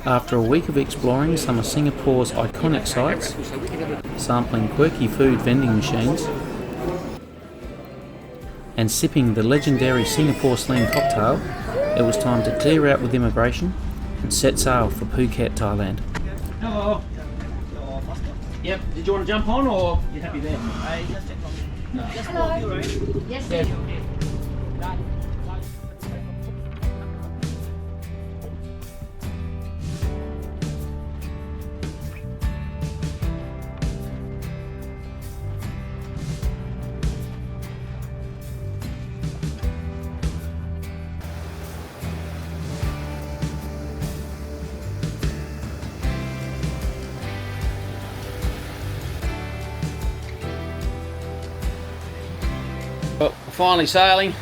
After a week of exploring some of Singapore's iconic sites, sampling quirky food vending machines, and sipping the legendary Singapore slang cocktail, it was time to clear out with immigration and set sail for Phuket, Thailand. Hello. Yep. Did you want to jump on, or you happy there? No. Hello. Yes. Yeah. Well, we're finally sailing.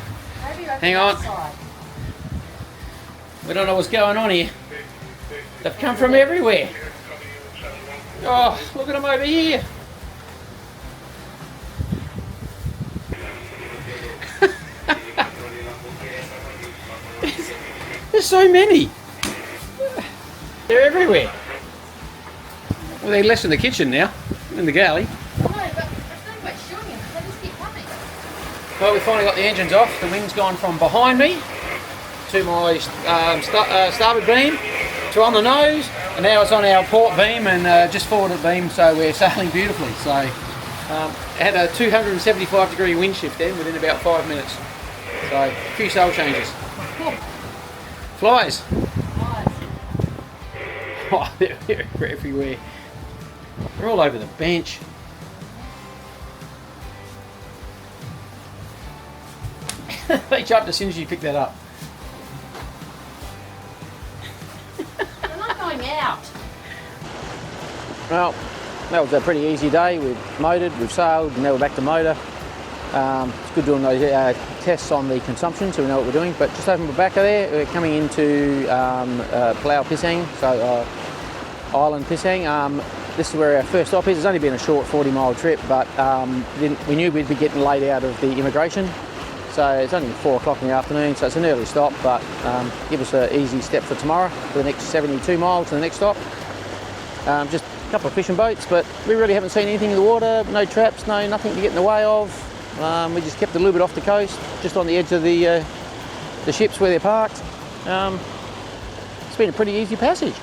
Hang on. We don't know what's going on here. They've come from everywhere. Oh, look at them over here. There's so many. They're everywhere. Well, they're less in the kitchen now, in the galley. Well, we finally got the engines off. The wind's gone from behind me to my starboard beam to on the nose, and now it's on our port beam and just forwarded beam, so we're sailing beautifully. So had a 275 degree wind shift then within about 5 minutes. So a few sail changes. Flies. Oh, they're everywhere. They're all over the bench. They jumped as soon as you picked that up. They're not going out. Well, that was a pretty easy day. We've motored, we've sailed, and now we're back to motor. It's good doing those tests on the consumption so we know what we're doing. But just over the back of there, we're coming into Pisang, so Island Pisang. This is where our first stop is. It's only been a short 40-mile trip, but we knew we'd be getting laid out of the immigration. So it's only 4 o'clock in the afternoon, so it's an early stop, but give us an easy step for tomorrow for the next 72 miles to the next stop. Just a couple of fishing boats, but we really haven't seen anything in the water, no traps, nothing to get in the way of. We just kept a little bit off the coast, just on the edge of the ships where they're parked. It's been a pretty easy passage.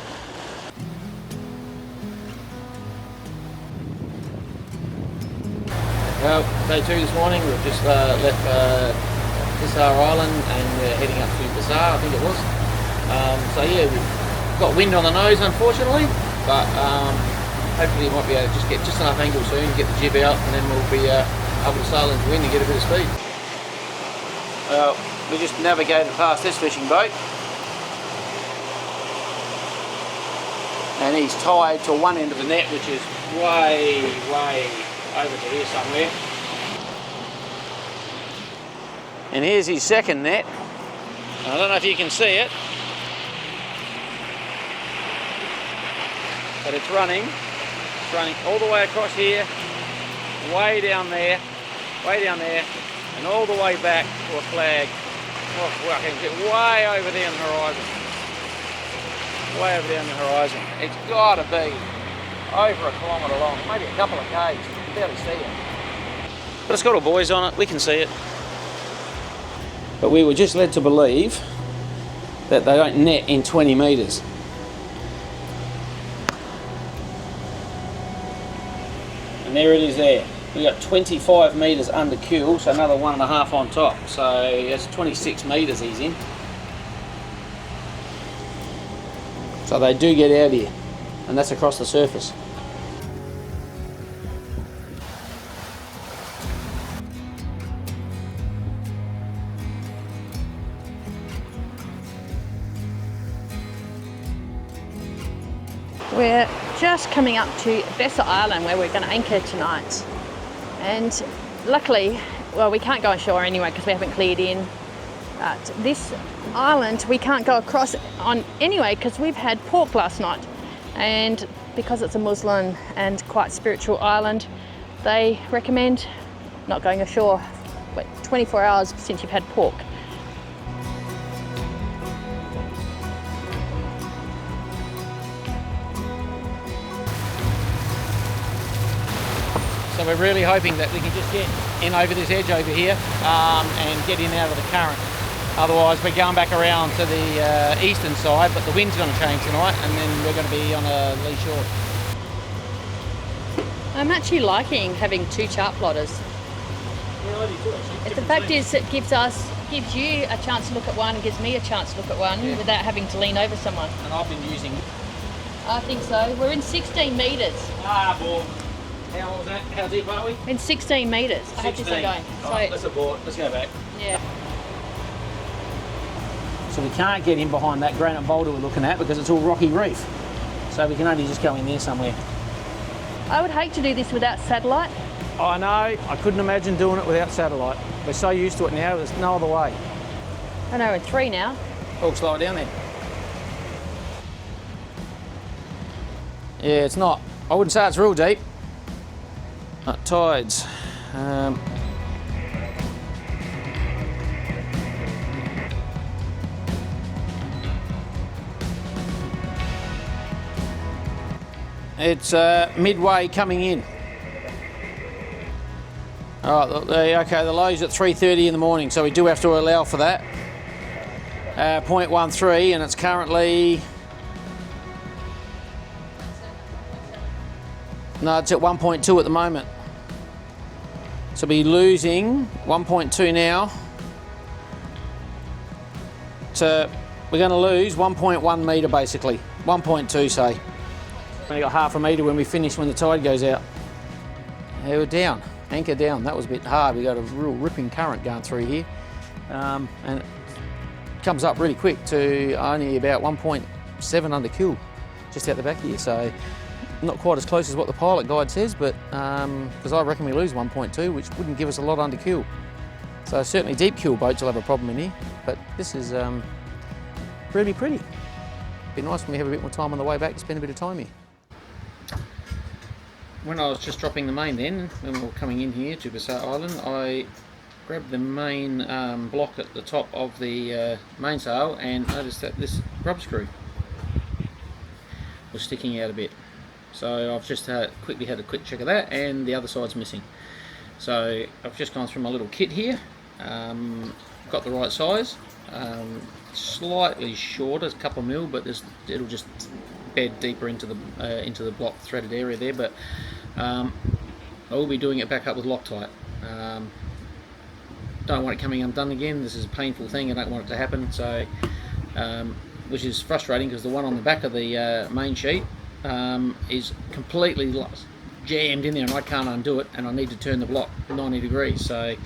Well, day 2 this morning, we've just left Besar Island and we're heading up to Besar, I think it was. So yeah, we've got wind on the nose unfortunately, but hopefully we might be able to just get just enough angle soon, get the jib out, and then we'll be able to sail into wind and get a bit of speed. Well, we just navigated past this fishing boat. And he's tied to one end of the net, which is way over to here somewhere. And here's his second net. I don't know if you can see it, but it's running all the way across here, way down there, and all the way back to a flag. Oh, well, I can get way over there on the horizon. Way over there on the horizon. It's got to be over a kilometre long, maybe a couple of k's. You can barely see it. But it's got all buoys on it, we can see it. But we were just led to believe that they don't net in 20 metres. And there it is there. We got 25 metres under keel, so another 1.5 on top. So that's 26 metres he's in. So they do get out here, and that's across the surface. We're just coming up to Besar Island where we're going to anchor tonight. And luckily, well, we can't go ashore anyway because we haven't cleared in. But this island we can't go across on anyway because we've had pork last night. And because it's a Muslim and quite spiritual island, they recommend not going ashore 24 hours since you've had pork. So we're really hoping that we can just get in over this edge over here and get in out of the current. Otherwise we're going back around to the eastern side, but the wind's going to change tonight and then we're going to be on a lee shore. I'm actually liking having two chart plotters. Yeah, I do too, actually. The fact is, it gives you a chance to look at one and gives me a chance to look at one without having to lean over someone. And I've been using... I think so. We're in 16 metres. Ball. How was that? How deep are we? In 16 metres. 16. I have to say going. Right, let's abort. Let's go back. Yeah. So we can't get in behind that granite boulder we're looking at because it's all rocky reef. So we can only just go in there somewhere. I would hate to do this without satellite. I know. I couldn't imagine doing it without satellite. We're so used to it now, there's no other way. I know, we're in 3 now. Oh, slow it down then. Yeah, it's not. I wouldn't say it's real deep. Tides. It's midway coming in. All right, okay, the low's at 3:30 in the morning, so we do have to allow for that. 0.13, and it's currently... No, it's at 1.2 at the moment. So we're losing 1.2 now. So we're going to lose 1.1 metre basically. 1.2 say. Only got half a metre when we finish when the tide goes out. Yeah, we're down. Anchor down. That was a bit hard. We got a real ripping current going through here. And it comes up really quick to only about 1.7 under keel just out the back here. So not quite as close as what the pilot guide says, but because I reckon we lose 1.2, which wouldn't give us a lot under keel. So certainly deep keel boats will have a problem in here, but this is really pretty. Be nice when we have a bit more time on the way back to spend a bit of time here. When I was just dropping the main then, when we were coming in here to Besar Island, I grabbed the main block at the top of the mainsail and noticed that this grub screw was sticking out a bit. So I've just quickly had a quick check of that, and the other side's missing. So I've just gone through my little kit here, got the right size, slightly shorter, a couple of mil, but it'll just bed deeper into the block threaded area there. But I will be doing it back up with Loctite. Don't want it coming undone again. This is a painful thing. I don't want it to happen. So, which is frustrating because the one on the back of the main sheet is completely jammed in there and I can't undo it, and I need to turn the block 90 degrees. So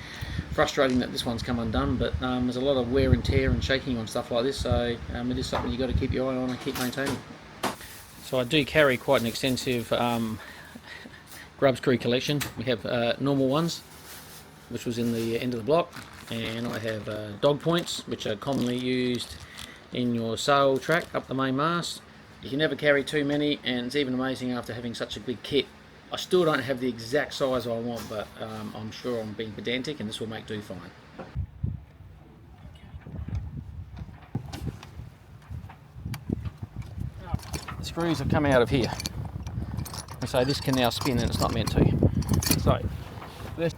frustrating that this one's come undone, but there's a lot of wear and tear and shaking on stuff like this, so it is something you've got to keep your eye on and keep maintaining. So I do carry quite an extensive grub screw collection. We have normal ones, which was in the end of the block, and I have dog points, which are commonly used in your sail track up the main mast. You can never carry too many, and it's even amazing after having such a big kit. I still don't have the exact size I want, but I'm sure I'm being pedantic and this will make do fine. The screws have come out of here, so this can now spin and it's not meant to. So this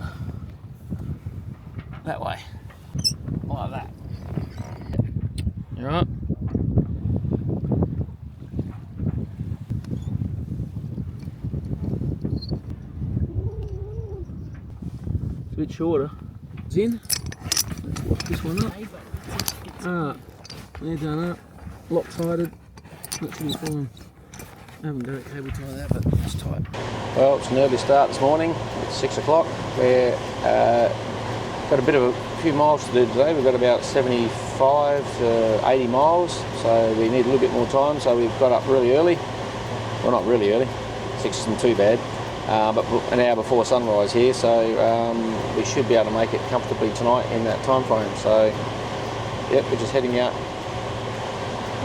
that way, like that. All right. Bit shorter. It's in. This one up. They're done up. Lopsided. That should be fine. I haven't got a cable tie that, but it's tight. Well, it's an early start this morning. It's 6 o'clock. We're got a bit of a few miles to do today. We've got about 75 to 80 miles, so we need a little bit more time. So we've got up really early. Well, not really early. 6 isn't too bad. But an hour before sunrise here, so we should be able to make it comfortably tonight in that time frame. So, yep, we're just heading out,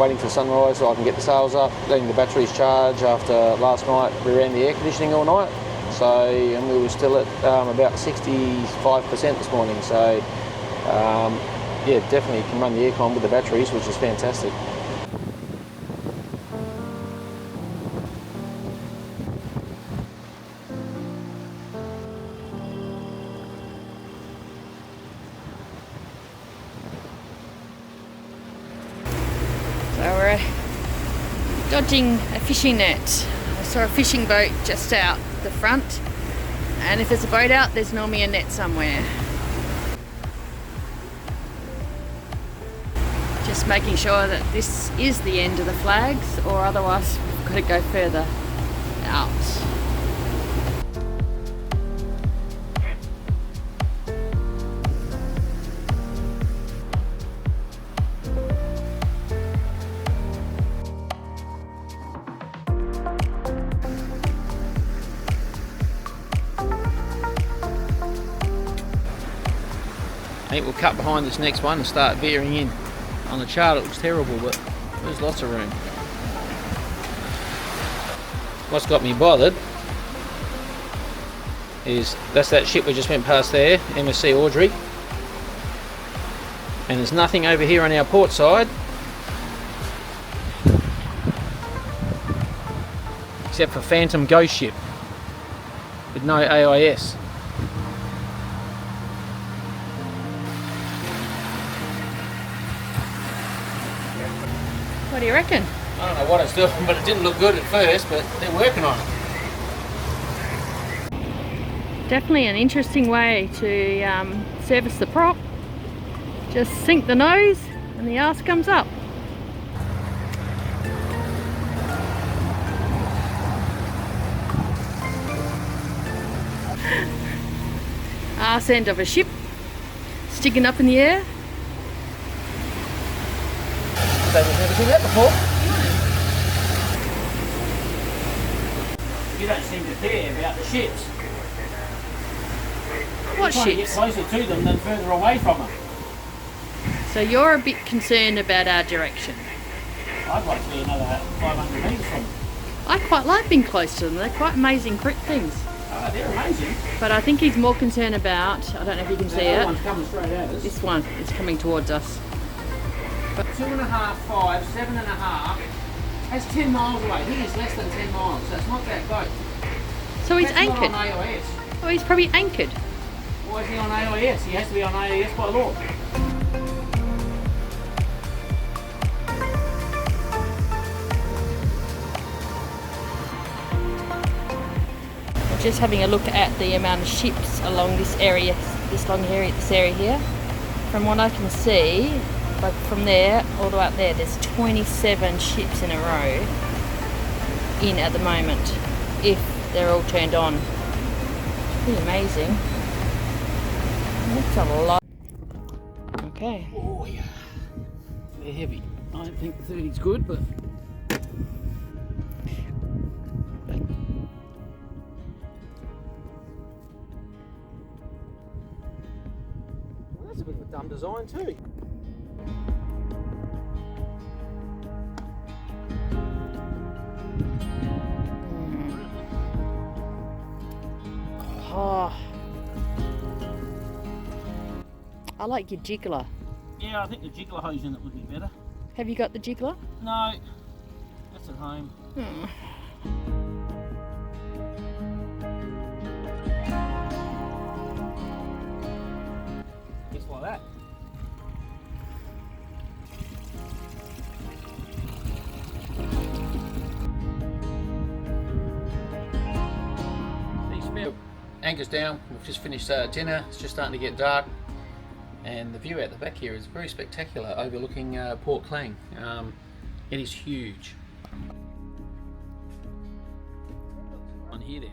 waiting for sunrise so I can get the sails up, letting the batteries charge. After last night, we ran the air conditioning all night, so and we were still at about 65% this morning. So, yeah, definitely can run the aircon with the batteries, which is fantastic. dodging a fishing net. I saw a fishing boat just out the front, and if there's a boat out, there's normally a net somewhere. Just making sure that this is the end of the flags, or otherwise we've got to go further out. I think we'll cut behind this next one and start veering in. On the chart it looks terrible, but there's lots of room. What's got me bothered is that's that ship we just went past there, MSC Audrey. And there's nothing over here on our port side except for Phantom Ghost Ship with no AIS. What do you reckon? I don't know what it's doing, but it didn't look good at first, but they're working on it. Definitely an interesting way to service the prop. Just sink the nose and the arse comes up. Arse end of a ship sticking up in the air. We've never seen that before. You don't seem to care about the ships. What You're trying to get ships? closer to them than further away from them. So you're a bit concerned about our direction. I'd like to be another 500 metres from them. I quite like being close to them. They're quite amazing things. They're amazing. But I think he's more concerned about, I don't know if you can see The other it, one's coming straight at us. this one is coming towards us. 2.5, 5, 7.5. That's 10 miles away. He is less than 10 miles, so it's not that boat. So he's That's anchored. not on AIS. Oh, he's probably anchored. Why is he on AIS? He has to be on AIS by law. I'm just having a look at the amount of ships along this area, this area here. From what I can see, like from there all the way up there, there's 27 ships in a row in at the moment, if they're all turned on. Pretty amazing. That's a lot. Okay. Oh yeah, they're heavy. I don't think the 30's good, but well, that's a bit of a dumb design too. Oh, I like your jiggler. Yeah, I think the jiggler hose in it would be better. Have you got the jiggler? No, that's at home. Just like that. Anchor's down, we've just finished dinner, it's just starting to get dark, and the view out the back here is very spectacular, overlooking Port Klang. It is huge. On here then.